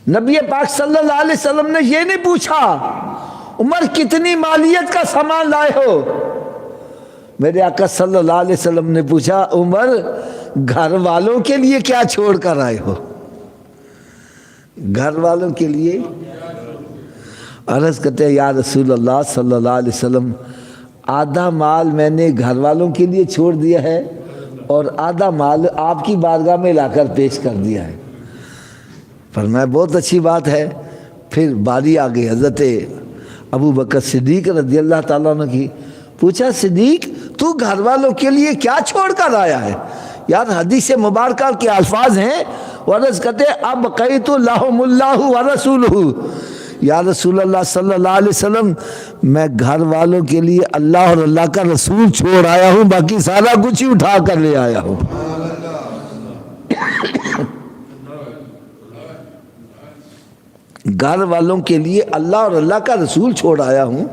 نبی پاک صلی اللہ علیہ وسلم نے یہ نہیں پوچھا عمر کتنی مالیت کا سامان لائے ہو، میرے آقا صلی اللہ علیہ وسلم نے پوچھا عمر گھر والوں کے لیے کیا چھوڑ کر آئے ہو، گھر والوں کے لیے۔ عرض کرتے ہیں یا رسول اللہ صلی اللہ علیہ وسلم آدھا مال میں نے گھر والوں کے لیے چھوڑ دیا ہے اور آدھا مال آپ کی بارگاہ میں لا کر پیش کر دیا ہے۔ فرمایا بہت اچھی بات ہے۔ پھر باری آ گئی حضرت ابو بکر صدیق رضی اللہ تعالیٰ عنہ کی، پوچھا صدیق تو گھر والوں کے لیے کیا چھوڑ کر آیا ہے؟ یار حدیث مبارکہ کے الفاظ ہیں، وَعَرَضْ کہتے أَبْقَيْتُ لَهُمُ اللَّهُ وَرَسُولُهُ، یا رسول اللہ صلی اللہ علیہ وسلم میں گھر والوں کے لیے اللہ اور اللہ کا رسول چھوڑ آیا ہوں، باقی سارا کچھ ہی اٹھا کر لے آیا ہوں۔ گھر والوں کے لیے اللہ اور اللہ کا رسول چھوڑ آیا ہوں،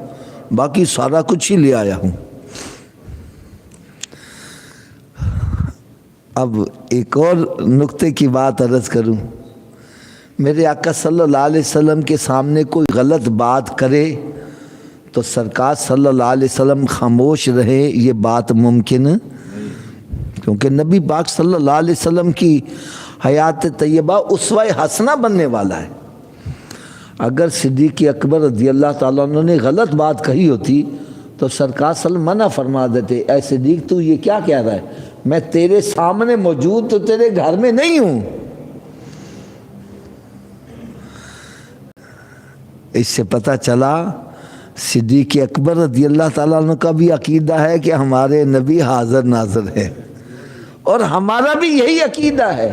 باقی سارا کچھ ہی لے آیا ہوں۔ اب ایک اور نقطے کی بات عرض کروں، میرے آقا صلی اللہ علیہ وسلم کے سامنے کوئی غلط بات کرے تو سرکار صلی اللہ علیہ وسلم خاموش رہے، یہ بات ممکن، کیونکہ نبی پاک صلی اللہ علیہ وسلم کی حیات طیبہ اسوہ حسنہ بننے والا ہے۔ اگر صدیق اکبر رضی اللہ تعالیٰ عنہ نے غلط بات کہی ہوتی تو سرکار صلی اللہ علیہ وسلم منع فرما دیتے، اے صدیق تو یہ کیا کہہ رہا ہے، میں تیرے سامنے موجود تو تیرے گھر میں نہیں ہوں۔ اس سے پتہ چلا صدیق اکبر رضی اللہ تعالیٰ عنہ کا بھی عقیدہ ہے کہ ہمارے نبی حاضر ناظر ہے، اور ہمارا بھی یہی عقیدہ ہے۔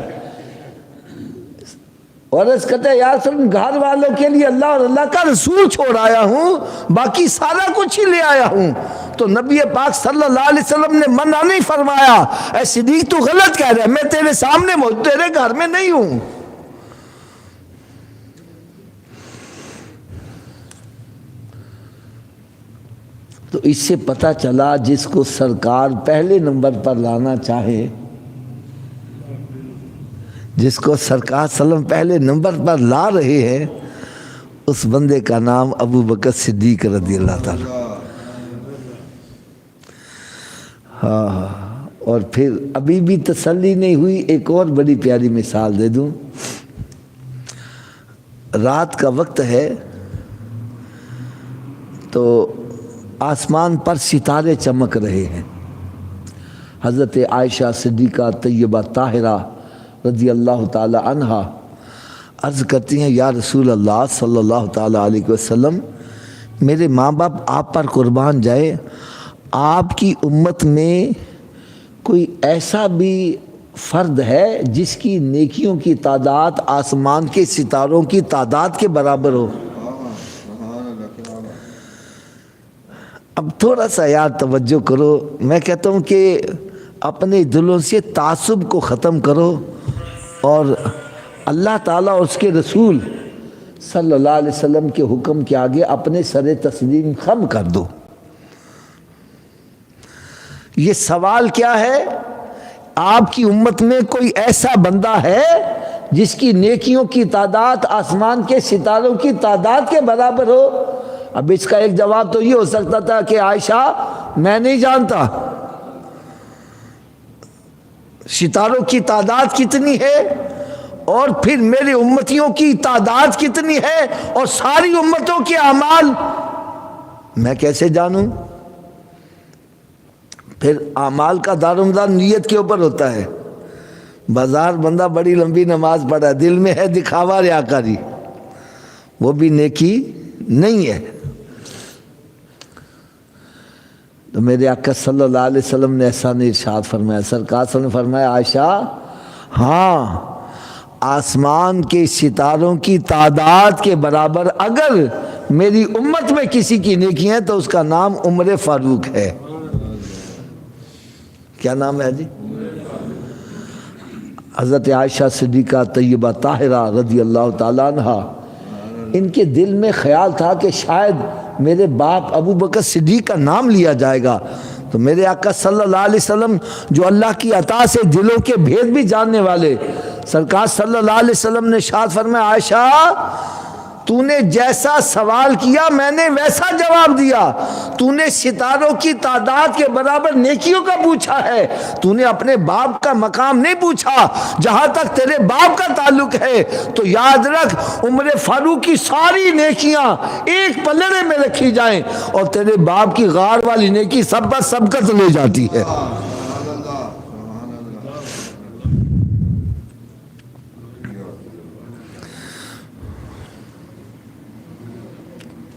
اور اس کہتے ہیں یا رسول اللہ گھر والوں کے لیے اللہ اور اللہ کا رسول چھوڑ آیا ہوں، باقی سارا کچھ ہی لے آیا ہوں۔ تو نبی پاک صلی اللہ علیہ وسلم نے منع نہیں فرمایا، اے صدیق تو غلط کہہ رہا ہے، میں تیرے سامنے موجود تیرے گھر میں نہیں ہوں۔ تو اس سے پتہ چلا جس کو سرکار پہلے نمبر پر لانا چاہے، جس کو سرکار صلی اللہ علیہ وسلم پہلے نمبر پر لا رہے ہیں، اس بندے کا نام ابو بکر صدیق رضی اللہ تعالیٰ۔ ہاں، اور پھر ابھی بھی تسلی نہیں ہوئی، ایک اور بڑی پیاری مثال دے دوں۔ رات کا وقت ہے تو آسمان پر ستارے چمک رہے ہیں۔ حضرت عائشہ صدیقہ طیبہ طاہرہ رضی اللہ تعالی عنہا عرض کرتی ہیں یا رسول اللہ صلی اللہ تعالی علیہ وسلم میرے ماں باپ آپ پر قربان جائے، آپ کی امت میں کوئی ایسا بھی فرد ہے جس کی نیکیوں کی تعداد آسمان کے ستاروں کی تعداد کے برابر ہو؟ اب تھوڑا سا یار توجہ کرو، میں کہتا ہوں کہ اپنے دلوں سے تعصب کو ختم کرو اور اللہ تعالیٰ اور اس کے رسول صلی اللہ علیہ وسلم کے حکم کے آگے اپنے سر تسلیم خم کر دو۔ یہ سوال کیا ہے؟ آپ کی امت میں کوئی ایسا بندہ ہے جس کی نیکیوں کی تعداد آسمان کے ستاروں کی تعداد کے برابر ہو؟ اب اس کا ایک جواب تو یہ ہو سکتا تھا کہ عائشہ میں نہیں جانتا ستاروں کی تعداد کتنی ہے اور پھر میرے امتیوں کی تعداد کتنی ہے اور ساری امتوں کے اعمال میں کیسے جانوں؟ پھر اعمال کا دارمدار نیت کے اوپر ہوتا ہے۔ بازار بندہ بڑی لمبی نماز پڑھا ہے، دل میں ہے دکھاوا ریاکاری، وہ بھی نیکی نہیں ہے۔ تو میرے آقا صلی اللہ علیہ وسلم نے ایسا نہیں ارشاد فرمایا، سرکار صلی اللہ علیہ وسلم نے فرمایا عائشہ ہاں آسمان کے ستاروں کی تعداد کے برابر اگر میری امت میں کسی کی نیکی ہے تو اس کا نام عمر فاروق ہے۔ کیا نام ہے جی؟ حضرت عائشہ صدیقہ طیبہ طاہرہ رضی اللہ تعالیٰ عنہا، ان کے دل میں خیال تھا کہ شاید میرے باپ ابو بکر صدیق کا نام لیا جائے گا، تو میرے آقا صلی اللہ علیہ وسلم جو اللہ کی عطا سے دلوں کے بھید بھی جاننے والے، سرکار صلی اللہ علیہ وسلم نے ارشاد فرمایا عائشہ تو نے جیسا سوال کیا میں نے ویسا جواب دیا. تو نے ستاروں کی تعداد کے برابر نیکیوں کا پوچھا ہے, تو نے اپنے باپ کا مقام نہیں پوچھا. جہاں تک تیرے باپ کا تعلق ہے تو یاد رکھ عمر فاروق کی ساری نیکیاں ایک پلڑے میں رکھی جائیں اور تیرے باپ کی غار والی نیکی سب پر سبقت لے جاتی ہے.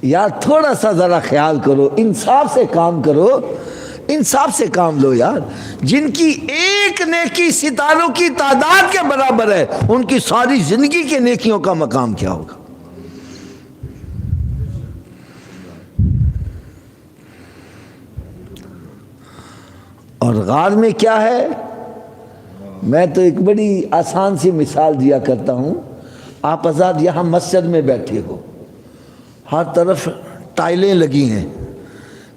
یار تھوڑا سا ذرا خیال کرو, انصاف سے کام کرو, انصاف سے کام لو یار. جن کی ایک نیکی ستاروں کی تعداد کے برابر ہے ان کی ساری زندگی کے نیکیوں کا مقام کیا ہوگا. اور غار میں کیا ہے؟ میں تو ایک بڑی آسان سی مثال دیا کرتا ہوں. آپ آزاد یہاں مسجد میں بیٹھے ہو, ہر طرف ٹائلیں لگی ہیں,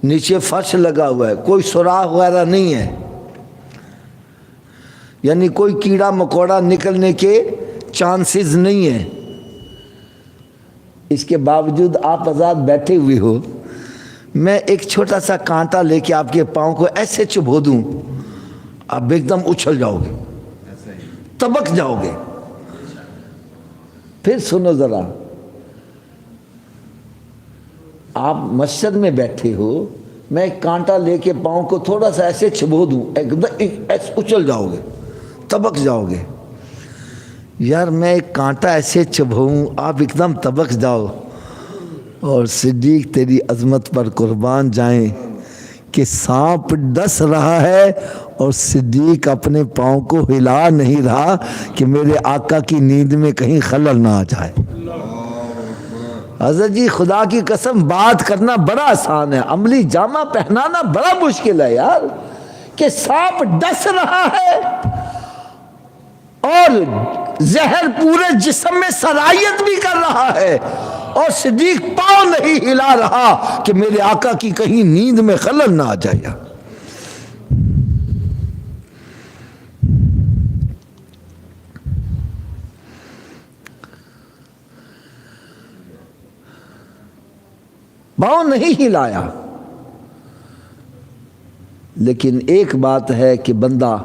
نیچے فرش لگا ہوا ہے, کوئی سوراخ وغیرہ نہیں ہے, یعنی کوئی کیڑا مکوڑا نکلنے کے چانسز نہیں ہیں. اس کے باوجود آپ آزاد بیٹھے ہوئے ہو, میں ایک چھوٹا سا کانٹا لے کے آپ کے پاؤں کو ایسے چبھو دوں, آپ ایک دم اچھل جاؤ گے, تبک جاؤ گے. پھر سنو ذرا, آپ مسجد میں بیٹھے ہو, میں ایک کانٹا لے کے پاؤں کو تھوڑا سا ایسے چبھو دوں, ایک دم ایسے اچھل جاؤ گے, تبک جاؤ گے. یار میں ایک کانٹا ایسے چبھوں آپ ایک دم تبک جاؤ. اور صدیق تیری عظمت پر قربان جائیں کہ سانپ ڈس رہا ہے اور صدیق اپنے پاؤں کو ہلا نہیں رہا کہ میرے آقا کی نیند میں کہیں خلل نہ آ جائے. حضرت جی خدا کی قسم بات کرنا بڑا آسان ہے, عملی جامہ پہنانا بڑا مشکل ہے یار. کہ سانپ ڈس رہا ہے اور زہر پورے جسم میں سرایت بھی کر رہا ہے اور صدیق پاؤں نہیں ہلا رہا کہ میرے آقا کی کہیں نیند میں خلل نہ آ جائے. پاؤں نہیں ہلایا. لیکن ایک بات ہے کہ بندہ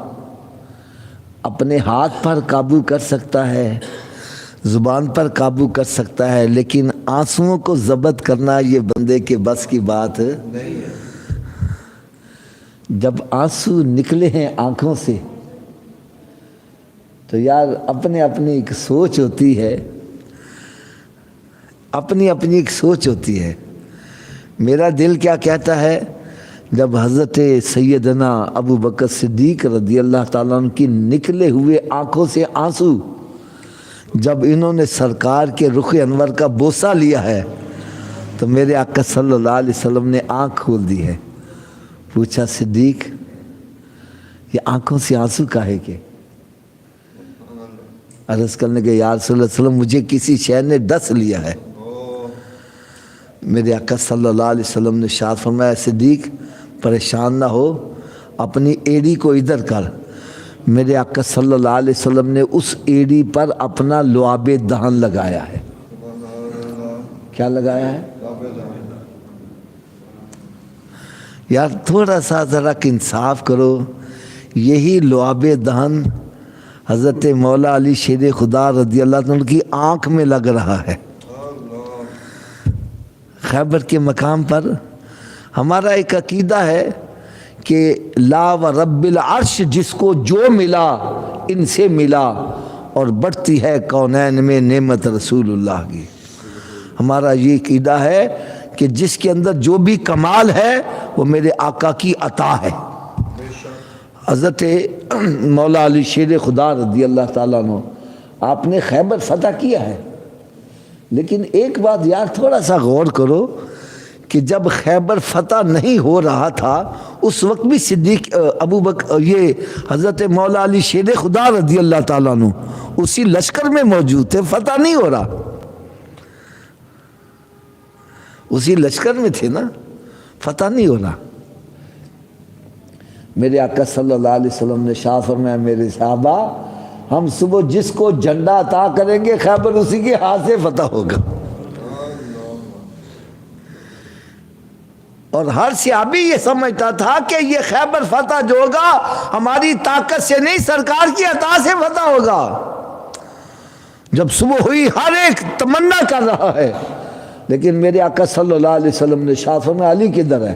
اپنے ہاتھ پر قابو کر سکتا ہے, زبان پر قابو کر سکتا ہے, لیکن آنسوؤں کو ضبط کرنا یہ بندے کے بس کی بات نہیں ہے. جب آنسو نکلے ہیں آنکھوں سے تو یار اپنے اپنی ایک سوچ ہوتی ہے, اپنی اپنی ایک سوچ ہوتی ہے. میرا دل کیا کہتا ہے, جب حضرت سیدنا ابو بکر صدیق رضی اللہ تعالیٰ عنہ کی نکلے ہوئے آنکھوں سے آنسو, جب انہوں نے سرکار کے رخ انور کا بوسہ لیا ہے تو میرے آقا صلی اللہ علیہ وسلم نے آنکھ کھول دی ہے. پوچھا صدیق یہ آنکھوں سے آنسو کاہے کے؟ عرض کرنے کے یا رسول اللہ صلی اللہ علیہ وسلم مجھے کسی شے نے ڈس لیا ہے. میرے آقا صلی اللہ علیہ وسلم نے ارشاد فرمایا صدیق پریشان نہ ہو, اپنی ایڑی کو ادھر کر. میرے آقا صلی اللہ علیہ وسلم نے اس ایڑی پر اپنا لعاب دہن لگایا ہے. کیا لگایا ہے یار؟ تھوڑا سا ذرا انصاف کرو. یہی لعاب دہن حضرت مولا علی شیر خدا رضی اللہ عنہ کی آنکھ میں لگ رہا ہے. خیبر کے مقام پر ہمارا ایک عقیدہ ہے کہ لا و رب العرش جس کو جو ملا ان سے ملا, اور بڑھتی ہے کونین میں نعمت رسول اللہ کی. ہمارا یہ عقیدہ ہے کہ جس کے اندر جو بھی کمال ہے وہ میرے آقا کی عطا ہے. حضرت مولا علی شیر خدا رضی اللہ تعالیٰ عنہ آپ نے خیبر فتح کیا ہے, لیکن ایک بات یار تھوڑا سا غور کرو کہ جب خیبر فتح نہیں ہو رہا تھا اس وقت بھی صدیق ابو بکر یہ حضرت مولا علی شیر خدا رضی اللہ تعالیٰ عنہ اسی لشکر میں موجود تھے. فتح نہیں ہو رہا, اسی لشکر میں تھے نا, فتح نہیں ہو رہا. میرے آقا صلی اللہ علیہ وسلم نے ارشاد فرمایا میرے صحابہ ہم صبح جس کو جھنڈا عطا کریں گے خیبر اسی کے ہاتھ سے فتح ہوگا. اور ہر صحابی یہ سمجھتا تھا کہ یہ خیبر فتح جو ہوگا ہماری طاقت سے نہیں، سرکار کی عطا سے فتح ہوگا. جب صبح ہوئی ہر ایک تمنا کر رہا ہے، لیکن میرے آقا صلی اللہ علیہ وسلم نے شاہ فرمایا علی کدھر ہے؟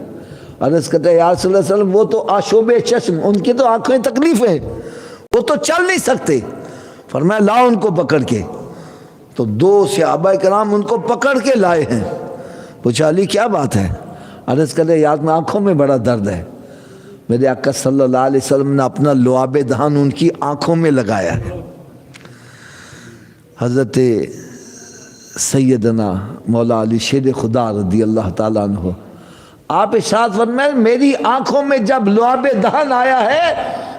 عرض کرتے ہیں یا رسول اللہ صلی اللہ علیہ وسلم وہ تو آشوب چشم، ان کی تو آنکھیں تکلیف ہیں، وہ تو چل نہیں سکتے. فرمایا لاؤ ان کو پکڑ کے. تو 2 صحابہ کرام ان کو پکڑ کے لائے ہیں. پوچھا علی کیا بات ہے؟ عرض کرتے یاد میں آنکھوں میں بڑا درد ہے. میرے آقا صلی اللہ علیہ وسلم نے اپنا لعاب دہن ان کی آنکھوں میں لگایا ہے. حضرت سیدنا مولا علی شیر خدا رضی اللہ تعالیٰ عنہ آپ ارشاد فرمائیں میری آنکھوں میں جب لعاب دہن آیا ہے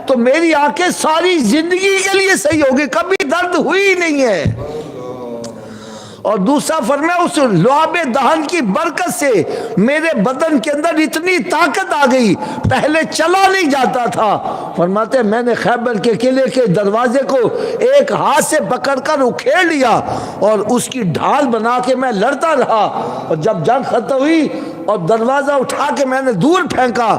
تو میری آنکھیں ساری زندگی کے لیے صحیح ہو گئی، کبھی درد ہوئی نہیں ہے. اور دوسرا فرمایا اس لعاب دہن کی برکت سے میرے بدن کے اندر اتنی طاقت آ گئی، پہلے چلا نہیں جاتا تھا. فرماتے میں نے خیبر کے قلعے کے دروازے کو ایک ہاتھ سے پکڑ کر اکھیڑ لیا اور اس کی ڈھال بنا کے میں لڑتا رہا، اور جب جنگ ختم ہوئی اور دروازہ اٹھا کے میں نے دور پھینکا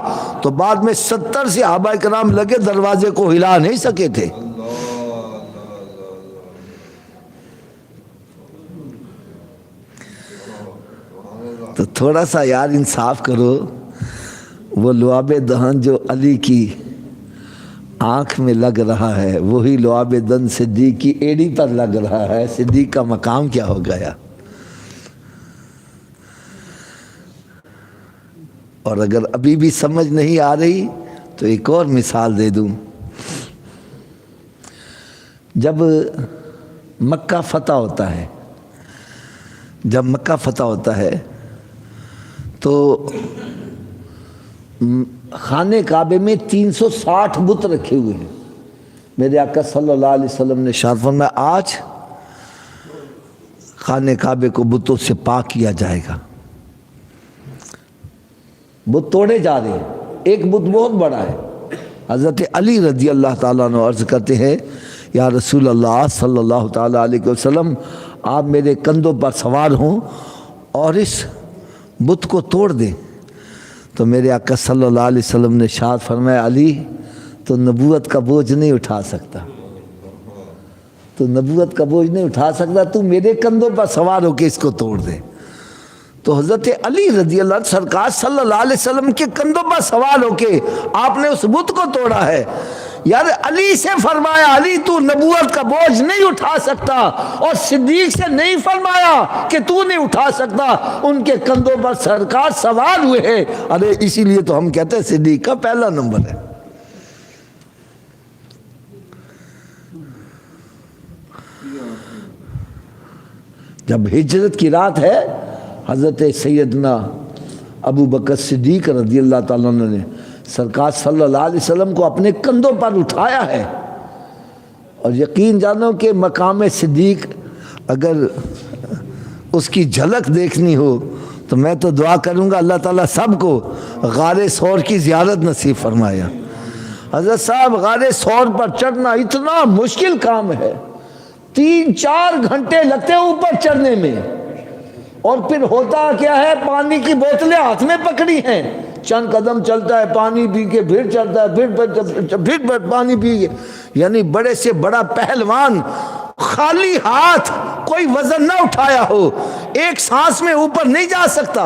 تو بعد میں 70 صحابہ کرام لگے دروازے کو ہلا نہیں سکے تھے. تو تھوڑا سا یار انصاف کرو، وہ لعاب دہن جو علی کی آنکھ میں لگ رہا ہے وہی لعاب دہن صدیق کی ایڑی پر لگ رہا ہے. صدیق کا مقام کیا ہو گیا؟ اور اگر ابھی بھی سمجھ نہیں آ رہی تو ایک اور مثال دے دوں. جب مکہ فتح ہوتا ہے، جب مکہ فتح ہوتا ہے تو خانہ کعبے میں 360 بت رکھے ہوئے ہیں. میرے آقا صلی اللہ علیہ وسلم نے ارشاد فرمایا آج خانہ کعبے کو بتوں سے پاک کیا جائے گا. بت توڑے جا رہے ہیں، ایک بت بہت بڑا ہے. حضرت علی رضی اللہ تعالیٰ عنہ عرض کرتے ہیں یا رسول اللہ صلی اللہ تعالیٰ علیہ وسلم آپ میرے کندھوں پر سوار ہوں اور اس بت کو توڑ دیں. تو میرے آقا صلی اللہ علیہ وسلم نے ارشاد فرمایا علی تو نبوت کا بوجھ نہیں اٹھا سکتا، تو نبوت کا بوجھ نہیں اٹھا سکتا، تو میرے کندھوں پر سوار ہو کے اس کو توڑ دے. تو حضرت علی رضی اللہ عنہ سرکار صلی اللہ علیہ وسلم کے کندھوں پر سوار ہو کے آپ نے اس بت کو توڑا ہے. یار علی سے فرمایا علی تو نبوت کا بوجھ نہیں اٹھا سکتا، اور صدیق سے نہیں فرمایا کہ تو نہیں اٹھا سکتا، ان کے کندھوں پر سرکار سوار ہوئے ہیں. ارے اسی لیے تو ہم کہتے ہیں صدیق کا پہلا نمبر ہے. جب ہجرت کی رات ہے حضرت سیدنا ابو بکر صدیق رضی اللہ تعالیٰ عنہ نے سرکار صلی اللہ علیہ وسلم کو اپنے کندھوں پر اٹھایا ہے. اور یقین جانو کہ مقام صدیق اگر اس کی جھلک دیکھنی ہو تو میں تو دعا کروں گا اللہ تعالیٰ سب کو غار ثور کی زیارت نصیب فرمایا. حضرت صاحب غار ثور پر چڑھنا اتنا مشکل کام ہے، 3-4 گھنٹے لگتے ہیں اوپر چڑھنے میں. اور پھر ہوتا کیا ہے، پانی کی بوتلیں ہاتھ میں پکڑی ہیں، چند قدم چلتا ہے پانی پی کے پھر چلتا ہے، پھر پانی پی کے، یعنی بڑے سے بڑا پہلوان خالی ہاتھ کوئی وزن نہ اٹھایا ہو ایک سانس میں اوپر نہیں جا سکتا.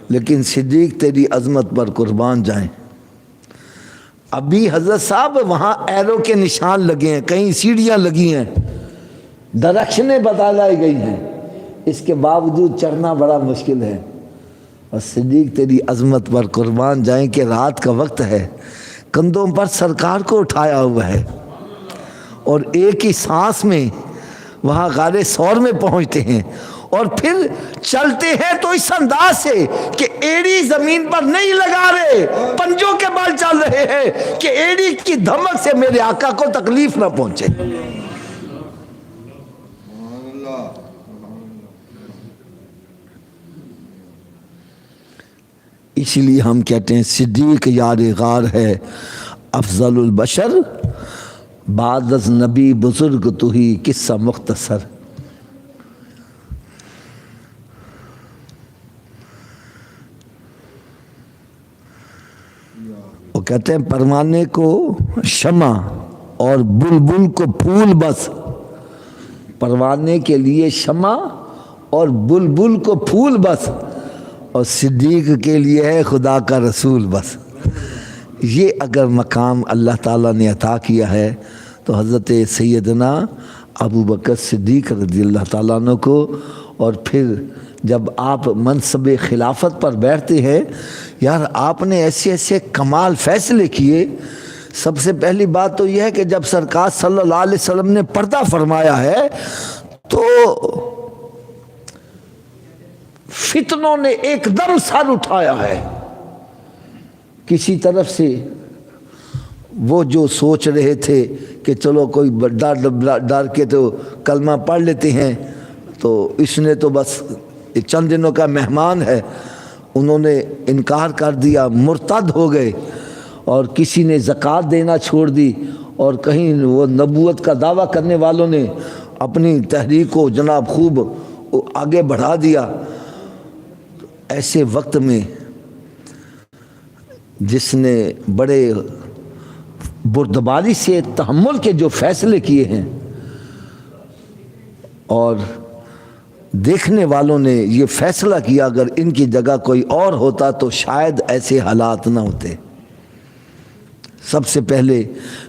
لیکن صدیق تیری عظمت پر قربان جائیں. ابھی حضرت صاحب وہاں ایرو کے نشان لگے ہیں، کہیں سیڑھیاں لگی ہیں، ڈائریکشنیں بتائی گئی ہیں، اس کے باوجود چڑھنا بڑا مشکل ہے. اور صدیق تیری عظمت پر قربان جائیں کہ رات کا وقت ہے، کندھوں پر سرکار کو اٹھایا ہوا ہے، اور ایک ہی سانس میں وہاں غار ثور میں پہنچتے ہیں، اور پھر چلتے ہیں تو اس انداز سے کہ ایڑی زمین پر نہیں لگا رہے، پنجوں کے بال چل رہے ہیں کہ ایڑی کی دھمک سے میرے آقا کو تکلیف نہ پہنچے. اسی لیے ہم کہتے ہیں صدیق یار غار ہے افضل البشر، بعد از نبی بزرگ تو ہی قصہ مختصر۔ وہ کہتے ہیں پروانے کو شمع اور بلبل کو پھول بس، پروانے کے لیے شمع اور بلبل کو پھول بس، اور صدیق کے لیے ہے خدا کا رسول بس۔ یہ اگر مقام اللہ تعالیٰ نے عطا کیا ہے تو حضرت سیدنا ابو بکر صدیق رضی اللہ تعالیٰ عنہ کو، اور پھر جب آپ منصب خلافت پر بیٹھتے ہیں، یار آپ نے ایسے ایسے کمال فیصلے کیے۔ سب سے پہلی بات تو یہ ہے کہ جب سرکار صلی اللہ علیہ وسلم نے پردہ فرمایا ہے تو فتنوں نے ایک دم سر اٹھایا ہے۔ کسی طرف سے وہ جو سوچ رہے تھے کہ چلو کوئی ڈر کے تو کلمہ پڑھ لیتے ہیں، تو اس نے تو بس چند دنوں کا مہمان ہے، انہوں نے انکار کر دیا، مرتد ہو گئے، اور کسی نے زکوٰۃ دینا چھوڑ دی، اور کہیں وہ نبوت کا دعویٰ کرنے والوں نے اپنی تحریک کو جناب خوب آگے بڑھا دیا۔ ایسے وقت میں جس نے بڑے بردباری سے تحمل کے جو فیصلے کیے ہیں، اور دیکھنے والوں نے یہ فیصلہ کیا اگر ان کی جگہ کوئی اور ہوتا تو شاید ایسے حالات نہ ہوتے۔ سب سے پہلے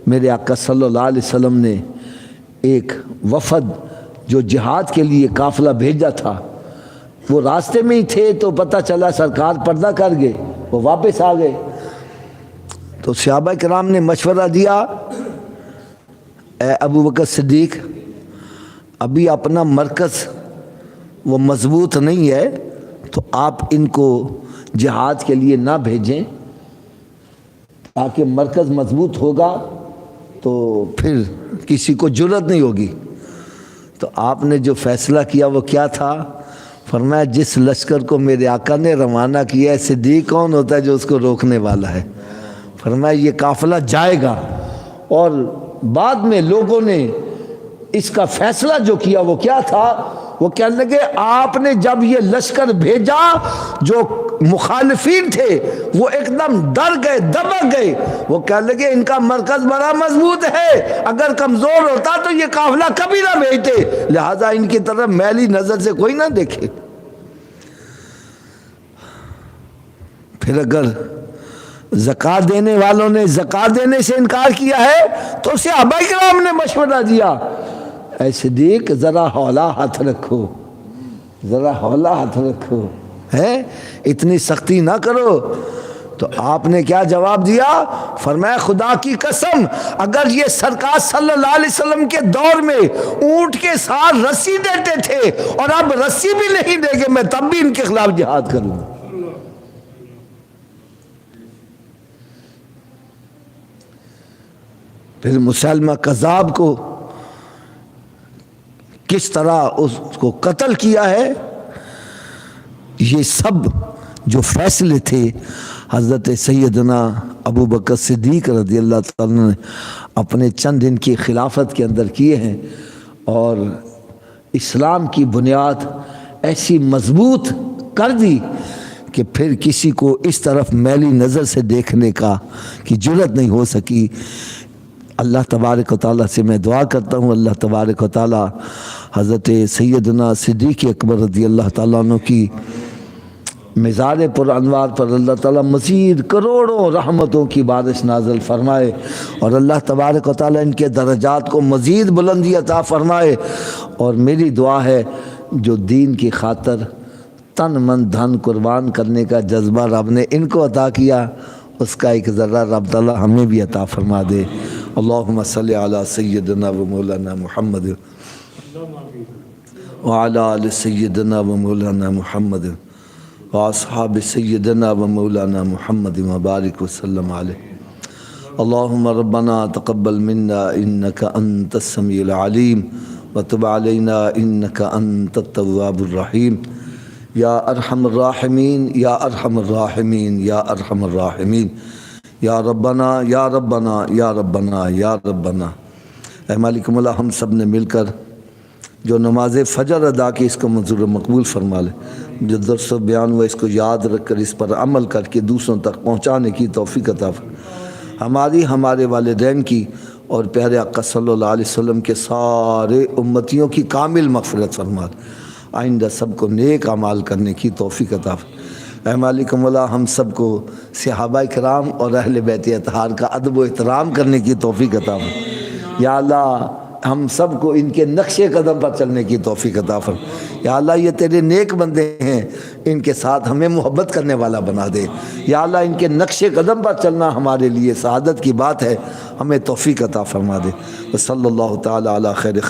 میرے آقا صلی اللہ علیہ وسلم نے ایک وفد جو جہاد کے لیے قافلہ بھیجا تھا، وہ راستے میں ہی تھے تو پتہ چلا سرکار پردہ کر گئے، وہ واپس آ گئے۔ تو صحابہ کرام نے مشورہ دیا، اے ابو بکر صدیق، ابھی اپنا مرکز وہ مضبوط نہیں ہے، تو آپ ان کو جہاد کے لیے نہ بھیجیں، تاکہ مرکز مضبوط ہوگا تو پھر کسی کو جرأت نہیں ہوگی۔ تو آپ نے جو فیصلہ کیا وہ کیا تھا؟ فرمایا جس لشکر کو میرے آقا نے روانہ کیا ہے، صدیق کون ہوتا ہے جو اس کو روکنے والا ہے؟ فرمایا یہ قافلہ جائے گا۔ اور بعد میں لوگوں نے اس کا فیصلہ جو کیا وہ کیا تھا؟ وہ کہنے لگے آپ نے جب یہ لشکر بھیجا، جو مخالفین تھے وہ ایک دم ڈر گئے، دبک گئے، وہ کہنے لگے ان کا مرکز بڑا مضبوط ہے، اگر کمزور ہوتا تو یہ قافلہ کبھی نہ بھیجتے، لہذا ان کی طرف میلی نظر سے کوئی نہ دیکھے۔ پھر اگر زکوٰۃ دینے والوں نے زکوٰۃ دینے سے انکار کیا ہے تو صحابہ کرام نے مشورہ دیا، اے صدیق ذرا ہولا ہاتھ رکھو، ذرا ہولا ہاتھ رکھو، ہے اتنی سختی نہ کرو۔ تو آپ نے کیا جواب دیا؟ فرمایا خدا کی قسم اگر یہ سرکار صلی اللہ علیہ وسلم کے دور میں اونٹ کے ساتھ رسی دیتے تھے اور اب رسی بھی نہیں دیں گے، میں تب بھی ان کے خلاف جہاد کروں گا۔ پھر مسلمہ کذاب کو کس طرح اس کو قتل کیا ہے، یہ سب جو فیصلے تھے حضرت سیدنا ابو بکر صدیق رضی اللہ تعالیٰ نے اپنے چند دن کی خلافت کے اندر کیے ہیں، اور اسلام کی بنیاد ایسی مضبوط کر دی کہ پھر کسی کو اس طرف میلی نظر سے دیکھنے کا کی جرأت نہیں ہو سکی۔ اللہ تبارک و تعالیٰ سے میں دعا کرتا ہوں اللہ تبارک و تعالیٰ حضرت سیدنا صدیق اکبر رضی اللہ تعالیٰ عنہ کی مزار پر انوار پر اللہ تعالیٰ مزید کروڑوں رحمتوں کی بارش نازل فرمائے، اور اللہ تبارک و تعالیٰ ان کے درجات کو مزید بلندی عطا فرمائے۔ اور میری دعا ہے جو دین کی خاطر تن من دھن قربان کرنے کا جذبہ رب نے ان کو عطا کیا، اس کا ایک ذرہ رب تعالیٰ ہمیں بھی عطا فرما دے۔ اللہم صلی علی سیدنا و مولانا محمد وعلی آل سیدنا و مولانا محمد واصحاب سیدنا و مولانا محمد وبارک وسلم علیہ۔ اللہم ربنا تقبل منا انک انت السمیع العلیم وتب علینا انک انت التواب الرحیم۔ یا ارحم الراحمین یا ارحم الراحمین یا ارحم الراحمین، یا ربنا یا ربنا یا ربنا یا ربنا اے مالک مولا ہم سب نے مل کر جو نماز فجر ادا کی اس کو منظور و مقبول فرما لے، جو درس و بیان ہوا اس کو یاد رکھ کر اس پر عمل کر کے دوسروں تک پہنچانے کی توفیق عطا فرما، ہماری ہمارے والدین کی اور پیارے آقا صلی اللہ علیہ وسلم کے سارے امتیوں کی کامل مغفرت فرما، آئندہ سب کو نیک اعمال کرنے کی توفیق عطا فرما۔ اے مالک مولا ہم سب کو صحابہ کرام اور اہل بیت اطہار کا ادب و احترام کرنے کی توفیق عطا فرما۔ یا اللہ ہم سب کو ان کے نقش قدم پر چلنے کی توفیق عطا فرما۔ یا اللہ یہ تیرے نیک بندے ہیں، ان کے ساتھ ہمیں محبت کرنے والا بنا دے۔ یا اللہ ان کے نقش قدم پر چلنا ہمارے لیے سعادت کی بات ہے، ہمیں توفیق عطا فرما دے۔ صلی اللہ تعالی علی خیر